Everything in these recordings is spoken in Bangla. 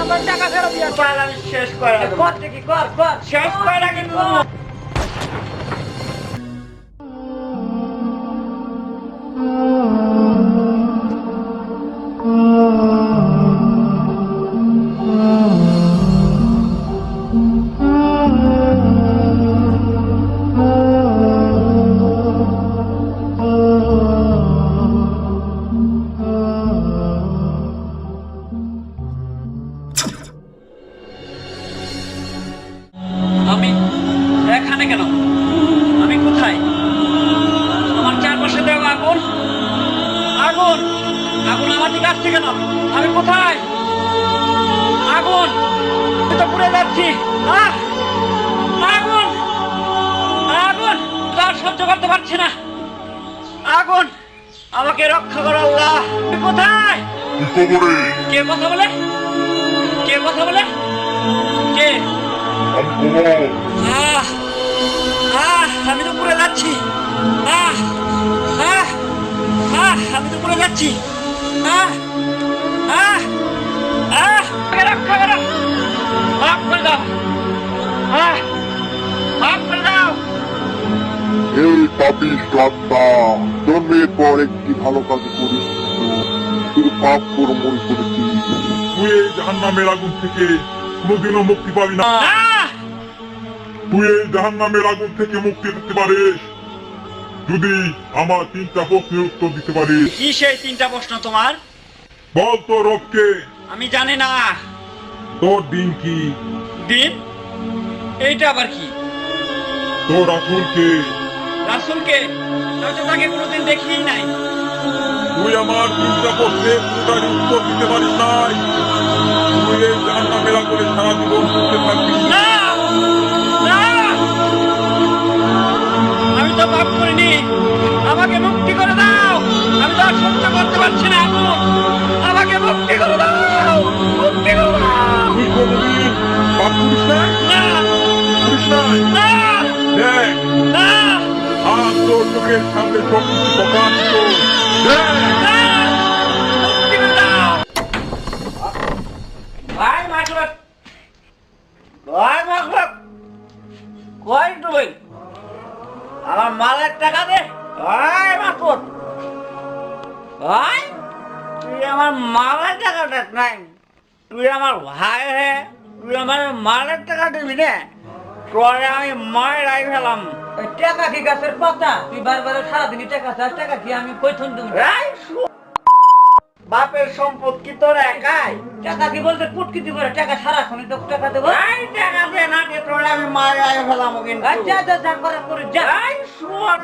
আমার টাকা ফেরত দিয়ে পাল আমি শেষ করে দেব। কর দেখি কর কর শেষ করে কিন্তু আমি এখানে কেন? আমি কোথায়? আমার চারপাশে দেওয়া আগুন আগুন আগুন আমার দিকে আসছে কেন? আমি কোথায়? আগুন, আমি তো পুড়ে যাচ্ছি। আগুন আগুন আর সহ্য করতে পারছি না। আগুন, আমাকে রক্ষা করো আল্লাহ। আমি কোথায়? কে কথা বলে? কে কথা বলে? কে? আমি তো পুড়ে যাচ্ছি। আমি তো পুড়ে যাচ্ছি। রক্ষা করো, মাফ করে দাও, মাফ করে দাও। এই পাপিষ্ঠ আত্মা, জন্মের পর একটি ভালো কাজ করিস, শুধু পাপ কর্মই করেছিস। তুই এই জাহান্নামের আগুন থেকে কোনোদিনও মুক্তি পাবি না। তুই এই জাহান্নামের আগুন থেকে মুক্তি পেতে পারিস যদি আমার 3টা প্রশ্নের উত্তর দিতে পারিস। কি সেই 3টা প্রশ্ন তোমার? বল তোর রবকে। আমি জানি না। তোর দিন কি? দিন? এইটা আবার কি? তোর রাসূলকে। রাসূলকে? আমি তো তাকে কোনোদিন দেখিই নাই। তুই আমার 3টা প্রশ্নের কোনটারই উত্তর দিতে পারিস নাই। তুই এই জাহান্নামের আগুনে সারা জীবন পড়তে থাকবি। না, না, আমি তো পাপ করিনি। আমাকে মুক্তি করে দাও। আমি তো আর সহ্য করতে পারছি না। আমাকে মুক্তি করে দাও, মুক্তি করে দাও। তুই কোনদিন পাপ করিস নাই? না, করিস নাই? না, দেখ, না, আজ তোর চোখের সামনে সবকিছু প্রকাশিত। দেখ, না, মুক্তি করে দাও। ভাই মাসুদ, ভাই মাসুদ, কই তুই? আমার মালের টাকা দে। ভাই মাসুদ, ভাই তুই আমার মালের টাকা দেখ নাই। তুই আমার ভাই হে, তুই আমার মালের টাকা দিবি না? তোরে আমি মায়েরাই ফেলাম। টাকা কি গাছের পাতা? তুই বারবার সারাদিনই টাকা চাস, টাকা কি আমি কইথন দেব? এই বাপের সম্পদ কি তোর একাই? টাকা কি বলতে পুটকি দিব? টাকা সারাক্ষণই তো টাকা দেবো। এই টাকা দে না দে, তোরে আমি মায়েরাই ফেলাম কিন্তু। যা যা যা করে করে যা। এই শুয়ার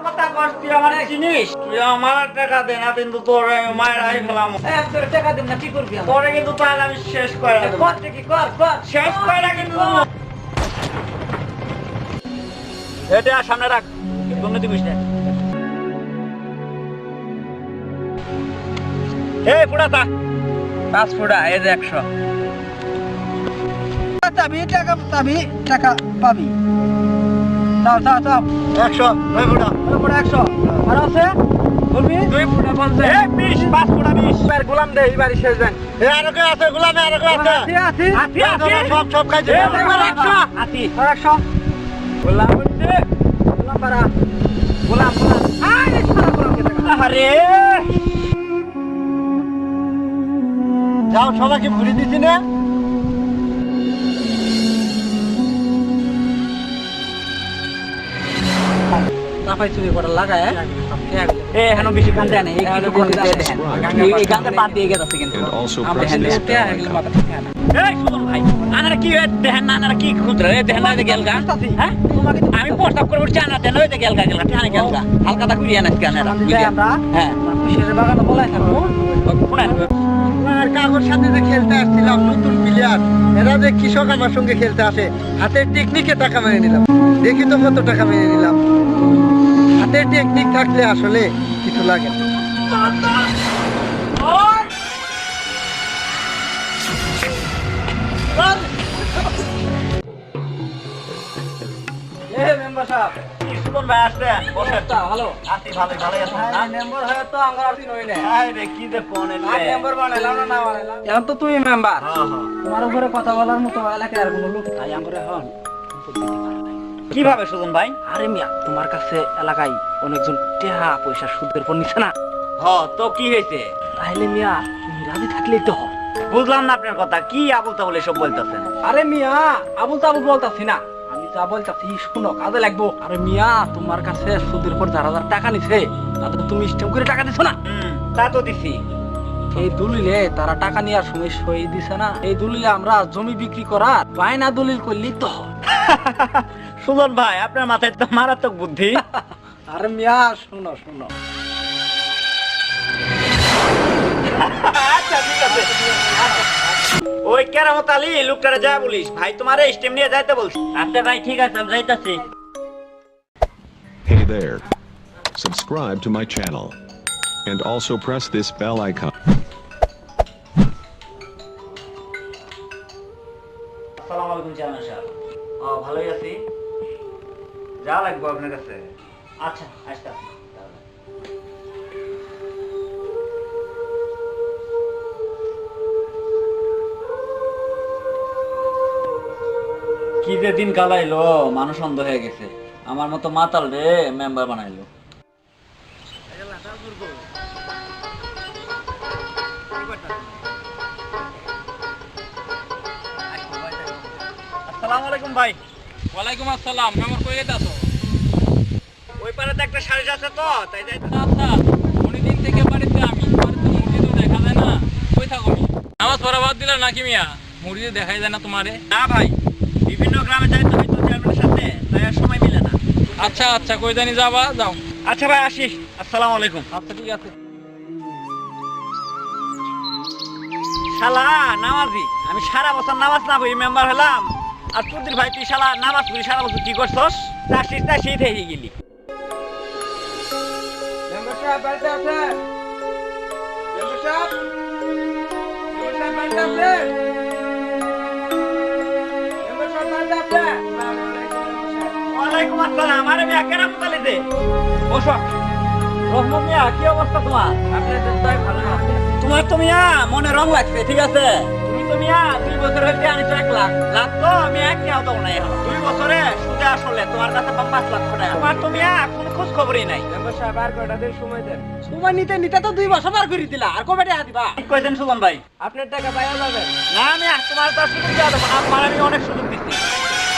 কথা কস, তুই আমার চিনিস? তুই আমার টাকা দে না কিন্তু তোরে আমি মায়েরাই ফেলাম। এক তোর টাকা দেব না, কি করবি? তোরে কিন্তু তাহলে আমি শেষ করে দেব। কর দেখি কর কর শেষ করে কিন্তু। এটা সামনে রাখ, বন্ধ দিবিস না। এই ফুটাতা 5 ফুটা, এই যে 100। চাবি টাকা চাবি টাকা পাবি। দাও দাও দাও 100, 2 ফুটা, 100 আর আছে বলবি 2 ফুটা বলছে। এই 20, 5 ফুটা 20। এবার গোলাম দে, এইবারই শেষ দেন। এই আর কে আছে গোলামে? আর কে আছে? আছি আতি আতি সব খাইছে। এই এবার 100 আতি 100 গোলাম দে, গোলাম পারা গোলাম গোলাম আয় সারা গোলাম কে টাকা। আরে যাও, সবাইকে ঘুরে দিছি না। তাপাই চুরি করা লাগায় এ হেন বেশি গান দেয় না, এই কিছু কোন দিয়ে দেখেন। এই গানটা বাদ দিয়ে গেছে কিন্তু। And also আমরা press হ্যান্ড this দেয়। এই সুমন ভাই, আনারা কি দেখেন না? আনারা কি খুঁজরে? এই দেখেন না, এই গেলগা। হ্যাঁ, আমি প্রস্তাব করে বলছি আনা দেন, ওই যে গেলগা গেলগা, টানে গেলগা। হালকাটা ঘুরিয়ে নাচ গানেরা। আমরা হ্যাঁ, শেষে বাগানে বলাই থাকবো। শুনেন। কাগজ সাথে যে খেলতে আসছিলাম, নতুন প্লেয়ার, এরা যে কৃষক আমার সঙ্গে খেলতে আসে, হাতের টেকনিকে টাকা মেরে নিলাম। দেখি তো কত টাকা মেরে নিলাম। হাতের টেকনিক থাকলে আসলে কিছু লাগে না। মেম্বার সাহেব সুমন ভাই আসছেন বসেন। ভালো আছি ভালোই ভালোই আছেন না? মেম্বার হয়ে তো আমরা আসি নই না আরে রে, কি যে কোন মেম্বার বানাইলাম না বানাইলাম এখন তো তুমি মেম্বার হ্যাঁ হ্যাঁ তোমার উপরে কথা বলার মতো এলাকায় আর কোনো লোক নাই আমরা এখন কিভাবে সুজন ভাই? আরে মিয়া তোমার কাছে এলাকায় অনেকজন টেহা পয়সা সুদের উপর নিচ্ছে না তো কি হয়েছে? তাহলে মিয়া তুমি রাজি থাকলেই তো হয়। বুঝলাম না আপনার কথা, কি আবল তাবল এসব বলতেছেন? আরে মিয়া আবুল তাবুল বলতাছি না, আমি যা বলতাছি শুনো, কাজে লাগবো। আরে মিয়া তোমার কাছে সুদের উপর 4,000 টাকা নিছে, তাদের তুমি স্টেম করে টাকা দিছো না? তা তো দিছি। এই দলিলে তারা টাকা নেওয়ার সময় সই দিছে না, এই দলিলে আমরা জমি বিক্রি করার বায়না দলিল করলেই তো হয়। সুজন ভাই আপনার মাথায় তো মারাত্মক বুদ্ধি। আরে মিয়া শুনো শুনো, আচ্ছা ঠিক আছে। ওই কেরামত আলী লোকটারে যা বলিস, ভাই তোমারে স্টেম নিয়ে যাইতে বলছি। আচ্ছা ভাই ঠিক আছে, আমি যাইতাছি। Hey there. Subscribe to my channel. And also press this bell icon. আসসালামু আলাইকুম চেয়ারম্যান সাহেব। ভালোই আছি। যা লাগবে আপনার কাছে? আচ্ছা আসতাছি। কি যে দিন কালাইলো, মানুষ অন্ধ হয়ে গেছে। আমার মতো মাতাল রে মেম্বার বানাইলো। আসসালামু আলাইকুম ভাই। ওয়ালাইকুম আসসালাম। মেম্বার কই যাইতাছো? ওই পারেতে একটা সারিস আছে তো, তাই যাই। আচ্ছা অনেকদিন থেকে বাড়িতে, আমি বাড়িতে মসজিদও দেখা যায় না, কই থাকো? নামাজ পড়া বাদ দিলা নাকি মিয়া? মসজিদে দেখাই যায় না তোমারে? না ভাই, বিভিন্ন গ্রামে যাইতে হয়তো চেয়ারম্যানের সাথে, তাই আর সময় মিলে না। আচ্ছা আচ্ছা, কই জানি যাবা, যাও। আচ্ছা ভাই আসি, আসসালামু আলাইকুম। আচ্ছা ঠিক আছে। শালা নামাজি, আমি সারা বছর নামাজ না পড়ি মেম্বার হলাম, আর চৌধুরী ভাই তুই শালা নামাজ পড়ি সারা বছর কি করছস? চাষি থেকে গেলি। মেম্বার সাহেব বাড়িতে আছে? মেম্বার সাহেব? মেম্বার সাহেব বাড়িতে আছে? মেম্বার সাহেব বাড়িতে আছে? ওয়ালাইকুম আসসালাম। আরে মিয়া কেরামত আলী দে, বসো। রহমত মিয়া, কি অবস্থা তোমার? আপনাদের তাই ভালো আছে? তোমার তো মিয়া মনে রং লাগছে, ঠিক আছে? তুমি তো মিয়া 2 বছর হইতে আনিছো 1 লাখ। লাখ তো আমি এক নিয়েও দাও নাই এখন। 2 বছরে সুদে আসলে তোমার কাছে 5 লাখ টাকা। তোমার তো মিয়া কোনো খোঁজ খবরই নাই। মেম্বার সাহেব আর কয়টা দিন সময় দেন। সময় নিতে নিতে তো 2 বছর পার করে দিলা, আর কবে টাকা দিবা? ঠিক কইছেন সুমন ভাই। আপনার টাকা পাইয়া যাবেন। না মিয়া, তোমার তো সুযোগ দেওয়া দেবো। আমার আমি অনেক সুযোগ দিচ্ছি।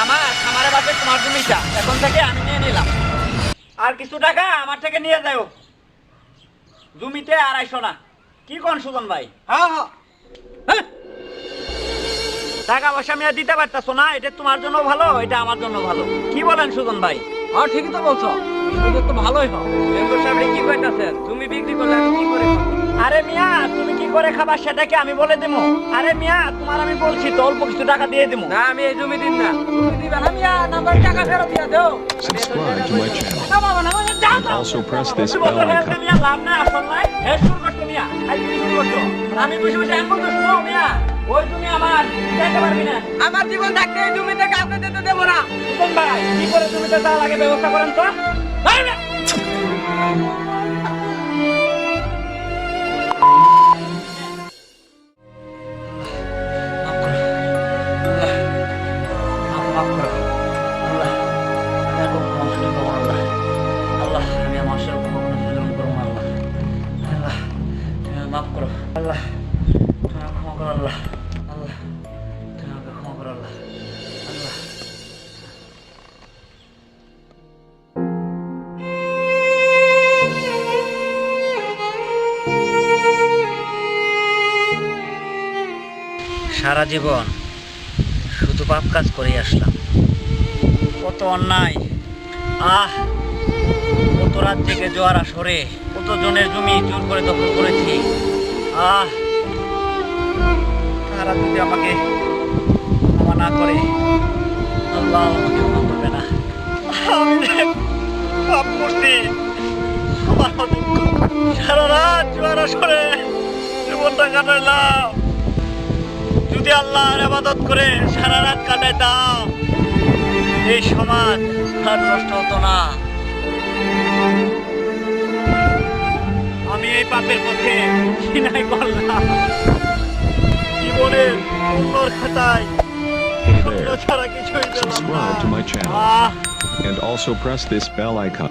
আমার খামারে বাপে তোমার জমিটা এখন থেকে আমি নিয়ে নিলাম, আর কিছু টাকা আমার থেকে নিয়ে যাও। জমিতে 250 না, কি কোন সুজন ভাই? হ্যাঁ হ্যাঁ, হ্যাঁ? টাকা পয়সা মিয়া দিতে পারতেছো না, এটা তোমার জন্য ভালো, এটা আমার জন্য ভালো। কি বলেন সুজন ভাই? হ্যাঁ ঠিকই তো বলছো, সুযোগ তো ভালোই হয়। মেম্বার সাহেব কি কইতাছেন? তুমি বিক্রি করলে আমি কি করে খাবো? আরে মিয়া তুমি কি করে খাবা সেটাকে আমি বলে দেবো? আরে মিয়া তোমার আমি বলছি তো অল্প কিছু টাকা দিয়ে দেবো। না আমি এই জমি দিন না, তুমি দিবে না মিয়া, নাম্বার টাকা ফেরত দিয়া দাও। Subscribe to my channel. না বাবা না, যাও And যাও। also press this তুমি bell বলছো হেলতে icon. মিয়া লাভ নাই, আসল নাই। হেড শুরু করছো মিয়া, আজ তুমি শুরু করছো। আমি বসে বসে এখন তো শুনো মিয়া, ওই তুমি আমার দিতে পারবি না। আমার জীবন থাকতে এই জমিতে কাউকে দিতে দেবো না। সুজন ভাই কি করে জমিতে যাওয়ার আগে ব্যবস্থা করেন তো? ভাই না। মাফ করো আল্লাহ, আমি আর কখনো মানুষের করবো না আল্লাহ। আল্লাহ আমি আর মানুষের উপর কখনো জুলুম করবো না আল্লাহ। আল্লাহ তুমি আমাকে মাফ করো আল্লাহ, তুমি আমাকে ক্ষমা করো আল্লাহ। আল্লাহ তুমি আমাকে ক্ষমা করো আল্লাহ। আল্লাহ সারা জীবন শুধু পাপ কাজ করে আসলাম, কত অন্যায়, কত রাত থেকে জোয়ার আসরে কত জনের জমি জোর করে দখল করেছি। তারা যদি আমাকে ক্ষমা না করে, আল্লাহ আমাকে ক্ষমা করবে না। আমি যে পাপ করছি, আমার দুঃখ। সারা রাত জোয়ার আসরে জীবনটা কাটাইলাম, যদি আল্লাহর ইবাদত করে সারা রাত কাটাইতাম এই সমাজ আর নষ্ট হতো না। আমি এই পাপের পথে সিনাই করলাম। জীবনের সুন্দর খাতায় Hey স্বপ্ন there. ছাড়া কিছুই পেলাম না। Subscribe to my channel. Ah And also press this bell icon.